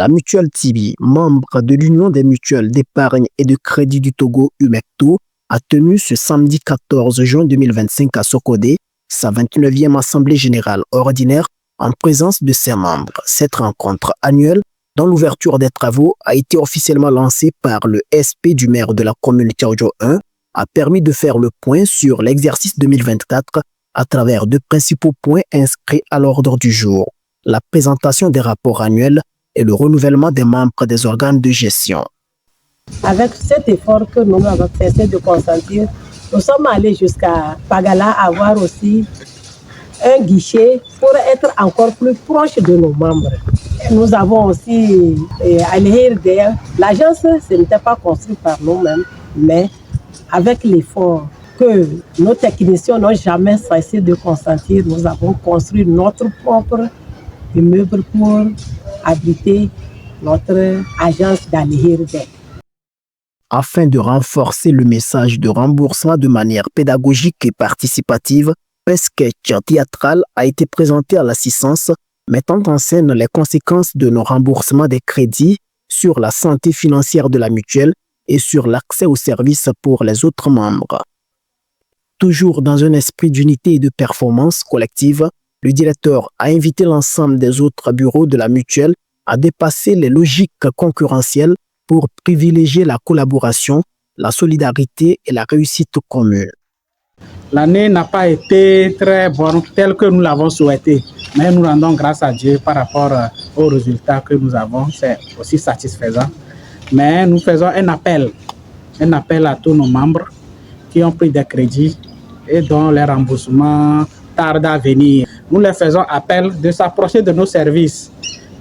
La mutuelle Tibi, membre de l'Union des mutuelles d'épargne et de crédit du Togo UMECTO, a tenu ce samedi 14 juin 2025 à Sokodé sa 29e Assemblée générale ordinaire en présence de ses membres. Cette rencontre annuelle, dont l'ouverture des travaux a été officiellement lancée par le SP du maire de la commune Tchaoudjo 1, a permis de faire le point sur l'exercice 2024 à travers deux principaux points inscrits à l'ordre du jour: la présentation des rapports annuels et le renouvellement des membres des organes de gestion. Avec cet effort que nous avons cessé de consentir, nous sommes allés jusqu'à Pagala avoir aussi un guichet pour être encore plus proche de nos membres. Nous avons aussi Al-Hirder. L'agence, ce n'était pas construit par nous-mêmes, mais avec l'effort que nos techniciens n'ont jamais cessé de consentir, nous avons construit notre propre immeuble pour abriter notre agence d'Al-Hirder. Afin de renforcer le message de remboursement de manière pédagogique et participative, un sketch théâtral a été présenté à l'assistance mettant en scène les conséquences de nos remboursements des crédits sur la santé financière de la mutuelle et sur l'accès aux services pour les autres membres. Toujours dans un esprit d'unité et de performance collective, le directeur a invité l'ensemble des autres bureaux de la mutuelle à dépasser les logiques concurrentielles pour privilégier la collaboration, la solidarité et la réussite commune. L'année n'a pas été très bonne telle que nous l'avons souhaité, mais nous rendons grâce à Dieu par rapport aux résultats que nous avons. C'est aussi satisfaisant. Mais nous faisons un appel à tous nos membres qui ont pris des crédits et dont les remboursements tardent à venir. Nous les faisons appel de s'approcher de nos services.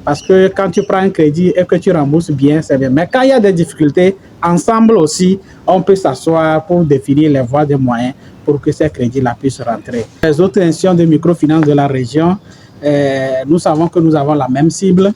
Parce que quand tu prends un crédit et que tu rembourses bien, c'est bien. Mais quand il y a des difficultés, ensemble aussi, on peut s'asseoir pour définir les voies et moyens pour que ces crédits-là puissent rentrer. Les autres institutions de microfinance de la région, nous savons que nous avons la même cible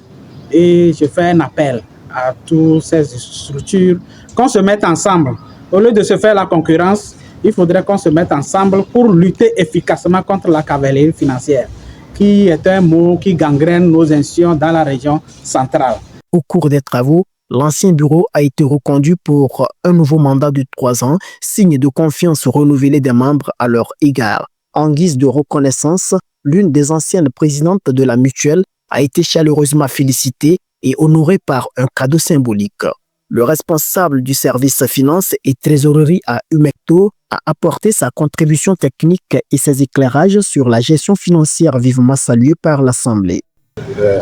et je fais un appel à toutes ces structures qu'on se mette ensemble. Au lieu de se faire la concurrence, il faudrait qu'on se mette ensemble pour lutter efficacement contre la cavalerie financière, qui est un mot qui gangrène nos institutions dans la région centrale. Au cours des travaux, l'ancien bureau a été reconduit pour un nouveau mandat de 3 ans, signe de confiance renouvelée des membres à leur égard. En guise de reconnaissance, l'une des anciennes présidentes de la mutuelle a été chaleureusement félicitée et honorée par un cadeau symbolique. Le responsable du service finance et trésorerie à UMECTO a apporté sa contribution technique et ses éclairages sur la gestion financière vivement saluée par l'Assemblée.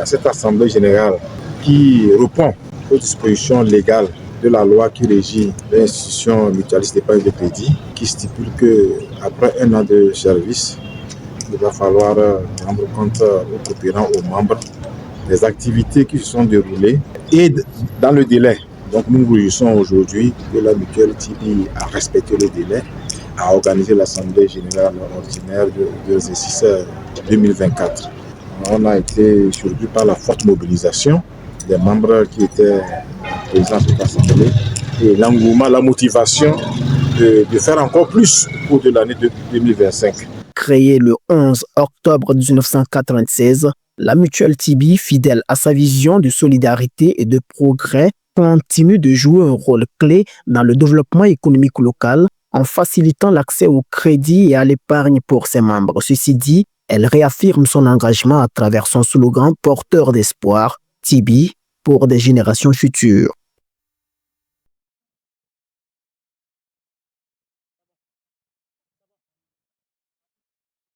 Cette Assemblée générale qui répond aux dispositions légales de la loi qui régit l'institution mutualiste d'épargne de crédit, qui stipule qu'après 1 an de service, il va falloir rendre compte aux coopérants, aux membres, des activités qui se sont déroulées et dans le délai. Donc nous nous réjouissons aujourd'hui que la mutuelle Tibi a respecté le délai, a organisé l'Assemblée générale ordinaire de l'exercice 2024. On a été surpris par la forte mobilisation des membres qui étaient présents à cette Assemblée et l'engouement, la motivation de faire encore plus au cours de l'année 2025. Créée le 11 octobre 1996, la mutuelle Tibi, fidèle à sa vision de solidarité et de progrès, continue de jouer un rôle clé dans le développement économique local en facilitant l'accès au crédit et à l'épargne pour ses membres. Ceci dit, elle réaffirme son engagement à travers son slogan porteur d'espoir, Tibi pour des générations futures.